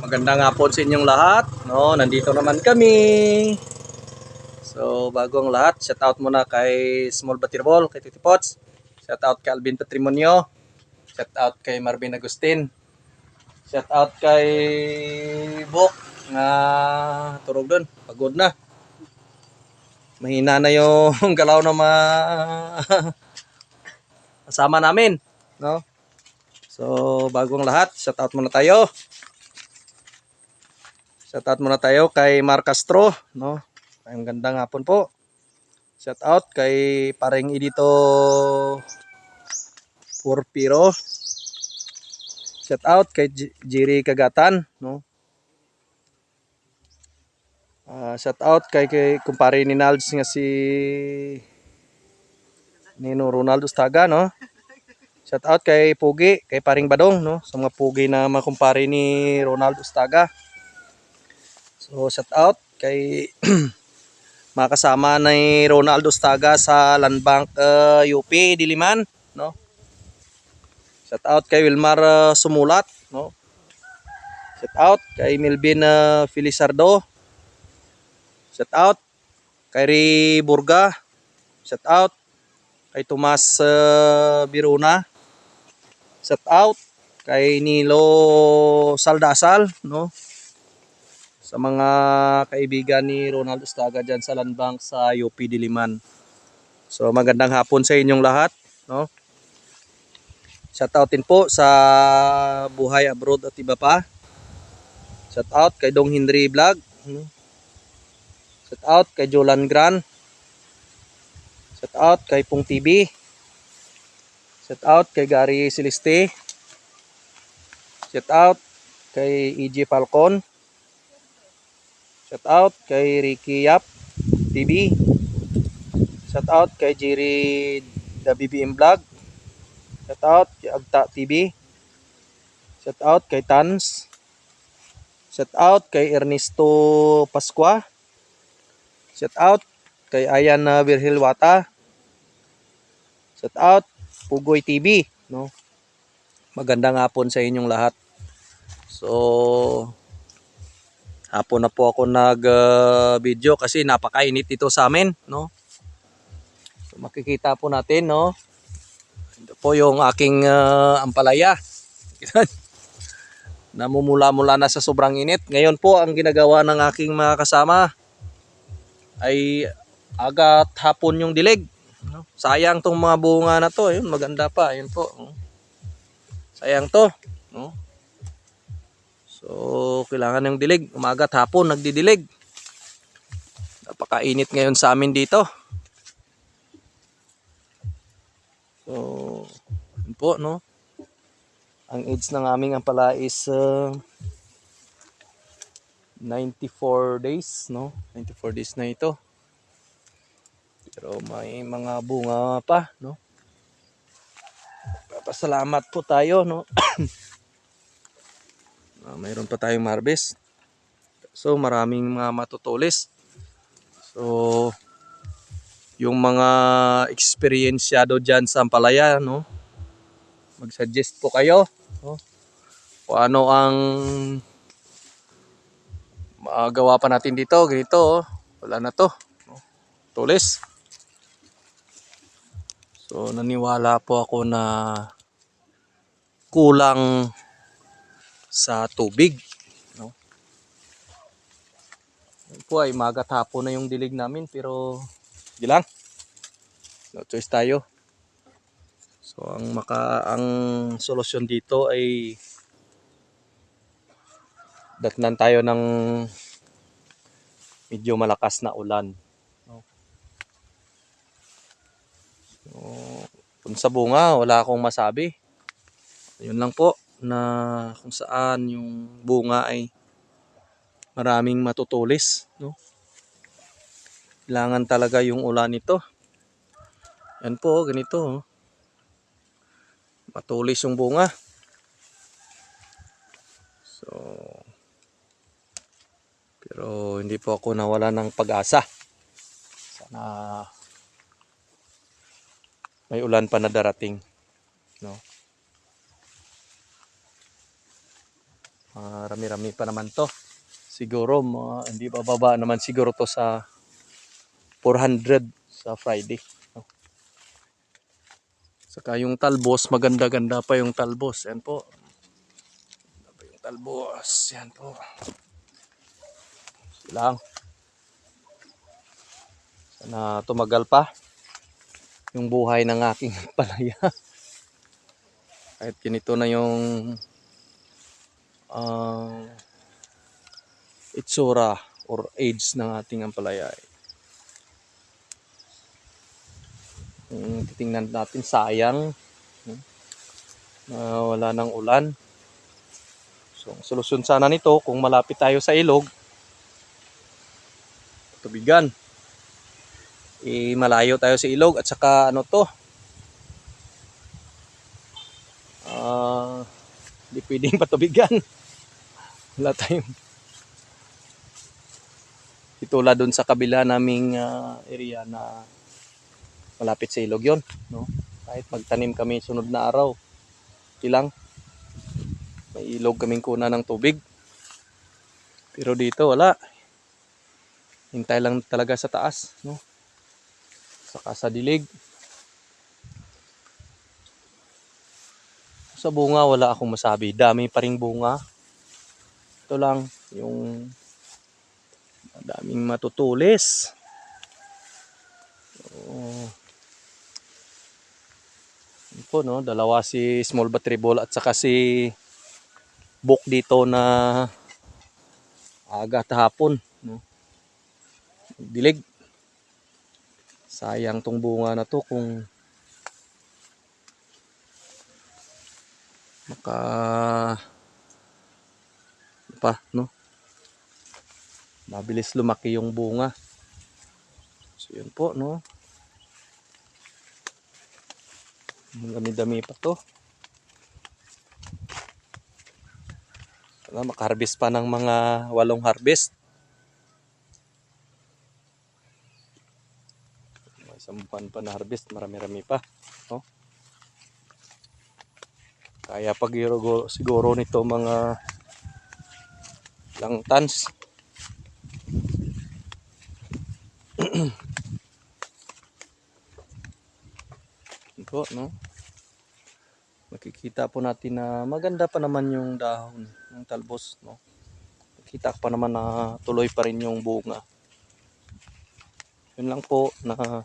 Magandang hapon sa inyong lahat. No, nandito naman kami. So, bago ang lahat, shout out muna kay Small Batirbol, kay Titi Pots. Shout out kay Alvin Patrimonio. Shout out kay Marvin Agustin. Shout out kay Bok na turog doon. Pagod na. Mahina na yung galaw na kasama namin, no? So, bago ang lahat, shout out muna tayo. Shout out muna tayo kay Mar Castro, no? Ang gandang hapon po. Shout out kay Paring Edito Porpiro. Shout out kay Jerry Kagatan, no? Shout out kay kumpare ni Nalds nga si Nino Ronaldo Staga, no? Shout out kay Pugi, kay Paring Badong, no? Sa mga Pugi na makumpare ni Ronaldo Staga. So shout out kay mga kasama ni Ronaldo Staga sa Land Bank UP Diliman, no? Shout out kay Wilmar Sumulat, no? Shout out kay Melvin Filisardo. Shout out kay Ri Burga. Shout out kay Tomas Biruna. Shout out kay Nilo Saldasal, no? Sa mga kaibigan ni Ronaldo Staga dyan sa Land Bank sa UP Diliman. So magandang hapon sa inyong lahat, no? Shout out din po sa Buhay Abroad at iba pa. Shout out kay Dong Henry Vlog, no? Shout out kay Jolan Gran. Shout out kay Pung TV. Shout out kay Gary Celeste. Shout out kay EJ Falcon. Shout out kay Ricky Yap TV. Shout out kay Jerry The BBM Vlog. Shout out kay Agta TV. Shout out kay Tans. Shout out kay Ernesto Pascua. Shout out kay Ayan Virgil Wata. Shout out Pugoy TV, no? Magandang hapon sa inyong lahat. So hapon na po ako nag-video kasi napakainit ito sa amin, no? So, makikita po natin, no? Ito po yung aking ampalaya. Namumula-mula na sa sobrang init. Ngayon po ang ginagawa ng aking mga kasama ay agat hapon yung dilig, no? Sayang tong mga bunga na to, yun maganda pa, yun po. Sayang to, no? So, kailangan ng dilig. Umagat hapon, nagdidilig. Napakainit ngayon sa amin dito. So, yun po, no? Ang age ng aming ampala is 94 days, no? 94 days na ito. Pero may mga bunga pa, no? Papasalamat po tayo, no? Mayroon pa tayong harvest. So maraming mga matutulis. So yung mga eksperyensyado dyan sa ampalaya, no? Mag-suggest po kayo, no? Kung ano ang magawa pa natin dito. Ganito, oh. Wala na to, no? Tulis. So naniwala po ako na kulang sa tubig, no? Yan po ay magat hapon na yung dilig namin, pero di lang, no choice tayo. So ang solusyon dito ay datnan tayo ng medyo malakas na ulan, no? So, kung sa bunga wala akong masabi. Yun lang po, na kung saan yung bunga ay maraming matutulis, no? Kailangan talaga yung ulan nito. Yan po, ganito, oh. Matulis yung bunga. So, pero hindi po ako nawala ng pag-asa. Sana may ulan pa na darating, no? Rami-rami pa naman to. Siguro hindi bababa naman siguro to sa 400 sa Friday. No? Saka yung talbos, maganda-ganda pa yung talbos. Yan po. Yung talbos, yan po. Lang. Sana tumagal pa yung buhay ng aking palaya. Kahit ganito na yung itsura or age ng ating ampalaya. Kung titingnan natin, sayang wala nang ulan. So, ang solusyon sana nito, kung malapit tayo sa ilog, tubigan. Malayo tayo sa ilog at saka ano to, hindi pwedeng patubigan. Wala tayong itula doon sa kabila naming area na malapit sa ilog yon, no? Kahit magtanim kami sunod na araw, ilang may ilog kaming kuna ng tubig. Pero dito wala. Hintay lang talaga sa taas, no? Saka sa dilig. Sa bunga wala akong masabi. Dami pa ring bunga. Ito lang yung daming matutulis. Yun po, no? Dalawa si small battery ball at saka si book dito na aga at hapon, no? Dilig. Sayang tong bunga na to kung pa, no? Mabilis lumaki yung bunga. So yun po, no? Dami-dami pa to. Maka-harvest pa ng mga 8 harvest. Isang buwan pa na harvest, marami-rami pa, no? Kaya pag siguro nito mga ilang tons. Ito, no? Makikita po natin na maganda pa naman yung dahon ng talbos, no? Makikita pa naman na tuloy pa rin yung bunga. Yun lang po na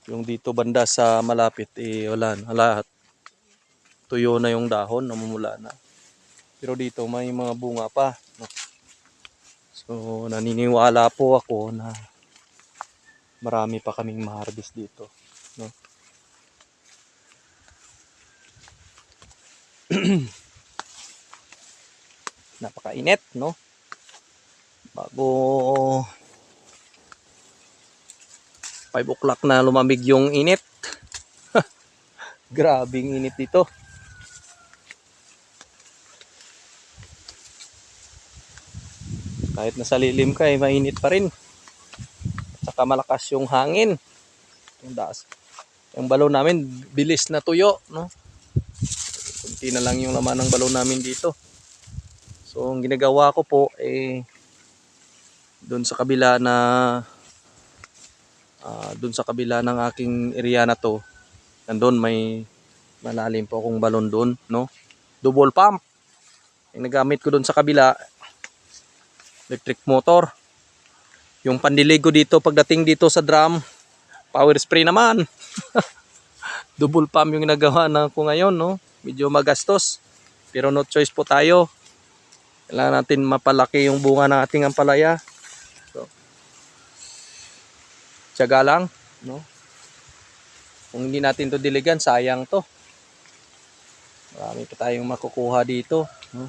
yung dito banda sa malapit wala na lahat. Tuyo na yung dahon, namumula na. Pero dito may mga bunga pa, no? So naniniwala po ako na marami pa kaming ma-harvest dito, no? Napakainit, no? Bago 5 o'clock na lumamig yung init. Grabing init dito. Kahit nasa lilim ka, mainit pa rin. Saka malakas yung hangin. Yung daas. Yung balon namin, bilis na tuyo, no? Kunti na lang yung laman ng balon namin dito. So, ang ginagawa ko po, doon sa kabila na doon sa kabila ng aking area na to, nandun may malalim po akong balon doon, no? Double pump. Yung nagamit ko doon sa kabila, electric motor. Yung pandilig ko dito pagdating dito sa drum, power spray naman. Double pump yung ginagawa na ko ngayon, no? Medyo magastos. Pero no choice po tayo. Kailangan natin mapalaki yung bunga ng ating ampalaya. So, tiyaga lang, no? Kung hindi natin to diligan, sayang to. Marami pa tayong makukuha dito, no?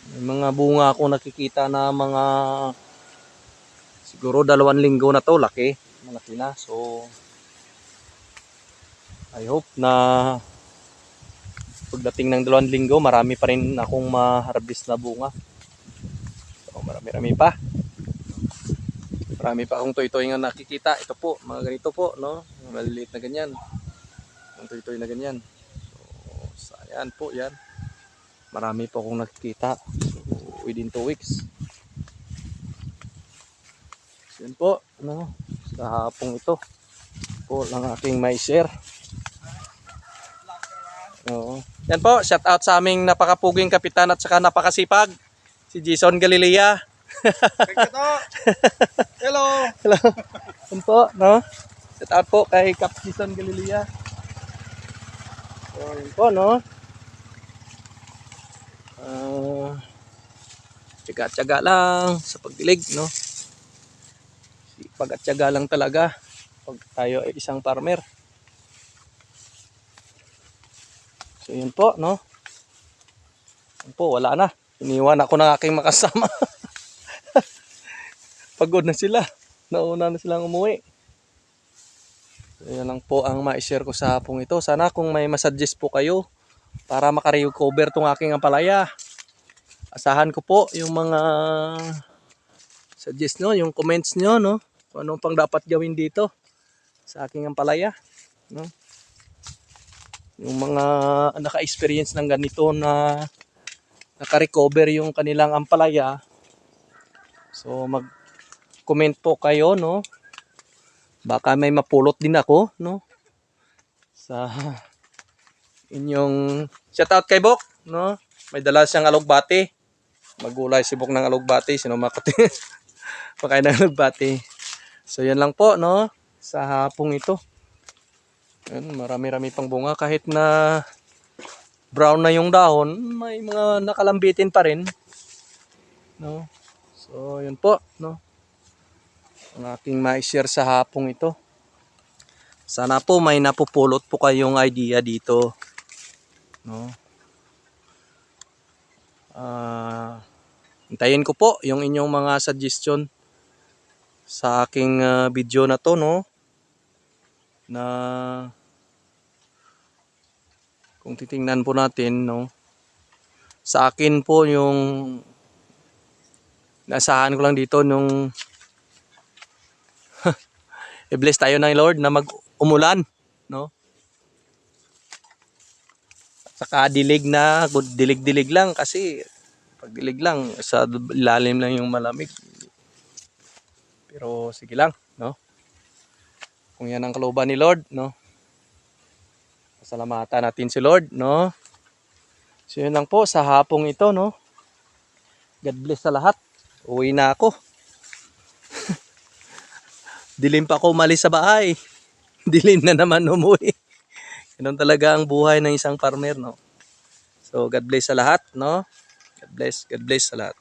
May mga bunga akong nakikita na mga siguro 2 linggo na to, malaki na. So I hope na pagdating ng 2 linggo, marami pa rin akong ma-harvest na bunga. So marami pa. Marami pa akong toy-toy nga nakikita. Ito po, mga ganito po, no? Maliliit na ganyan. Yung toy-toy na ganyan. So, ayan po, yan. marami po akong nakikita. So, within 2 weeks. So, yun po, no, sa hapong ito po lang aking may share. Oo. Yan po, shout out sa aming napakapuging kapitan at saka napakasipag, si Jason Galilea. Hello. Hello. Yan po, no? Shout out po kay Cap Jason Galilea. So, yun po, no? Tiyaga-tiyaga lang sa pagdilig, no? Sipag at tiyaga lang talaga pag tayo ay isang farmer. So yun po, no? Yun po, wala na. Iniwan ako ng aking makasama. Pagod na sila. Nauna na silang umuwi. So yan lang po ang ma-share ko sa hapong ito. Sana kung may masuggest po kayo para makarecover tong aking ampalaya. Asahan ko po yung mga suggest nyo, yung comments nyo, no? Kung anong pang dapat gawin dito sa aking ampalaya, no? Yung mga naka-experience ng ganito na naka-recover yung kanilang ampalaya. So mag-comment po kayo, no? Baka may mapulot din ako, no? Sa inyong shoutout kay Bok, no? May dala siyang alugbati. Magulay si Bok ng alugbati, sino makati. Pakain ng alugbati. So yan lang po, no? Sa hapong ito. Yan, marami-rami pang bunga kahit na brown na yung dahon, may mga nakalambitin pa rin, no? So yun po, no? Ang aking ma-share sa hapong ito. Sana po may napupulot po kayong idea dito, no? Hintayin ko po yung inyong mga suggestion sa aking video na to, no? Na kung titingnan po natin, no? Sa akin po yung nasahan ko lang dito nung i-bless tayo ng Lord na mag-umulan, no? At saka dilig na, dilig-dilig lang kasi pag dilig lang, sa ilalim lang yung malamig. Pero sige lang, no? Kung yan ang kalooban ni Lord, no? Pasalamatan natin si Lord, no? So yun lang po sa hapong ito, no? God bless sa lahat. Uwi na ako. Dilim pa ako umalis sa bahay. Dilim na naman umuwi. Ganun talaga ang buhay ng isang farmer, no? So God bless sa lahat, no? God bless sa lahat.